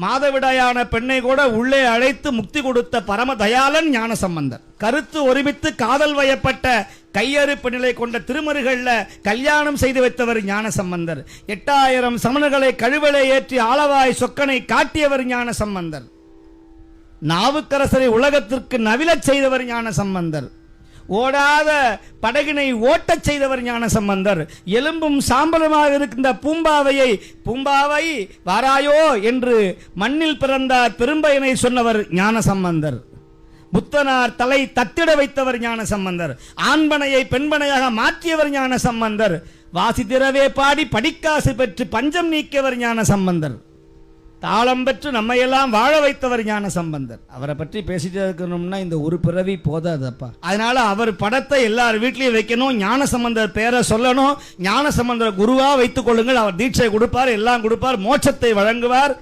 மாதவிடாயான பெண்ணை கூட உள்ளே அழைத்து முக்தி கொடுத்த பரம தயாளன் ஞானசம்பந்தர். கருத்து ஒருமித்து காதல் வயப்பட்ட கையறுப்பு நிலை கொண்ட திருமருகல்ல கல்யாணம் செய்து வைத்தவர் ஞானசம்பந்தர். 8000 சமணர்களை கழுவலை ஏற்றி ஆளவாய் சொக்கனை காட்டியவர் ஞானசம்பந்தர். நாவுக்கரசரை உலகத்திற்கு நவிலச் செய்தவர் ஞானசம்பந்தர். ஓடாத படகினை ஓட்டச் செய்தவர் ஞானசம்பந்தர். எலும்பும் சாம்பலுமாக இருக்கின்ற பூம்பாவை வாராயோ என்று மண்ணில் பிறந்தார் பெரும்பயனை சொன்னவர் ஞானசம்பந்தர். புத்தனார் தலை தத்திட வைத்தவர் ஞானசம்பந்தர். ஆண்பனையை பெண்பனையாக மாற்றியவர் ஞானசம்பந்தர். வாசி திரவே பாடி படிக்காசு பெற்று பஞ்சம் நீக்கியவர் ஞானசம்பந்தர். தாளம் பெற்று நம்மையெல்லாம் வாழ வைத்தவர் ஞானசம்பந்தர். அவரை பற்றி பேசிட்டு இருக்கணும்னா இந்த ஒரு பிறவி போதாதப்பா. அதனால அவர் படத்தை எல்லார் வீட்லயும் வைக்கணும், ஞானசம்பந்தர் பேரை சொல்லணும், ஞானசம்பந்தர் குருவா வைத்துக் கொள்ளுங்கள். அவர் தீட்சை கொடுப்பார், எல்லாம் கொடுப்பார், மோட்சத்தை வழங்குவார்.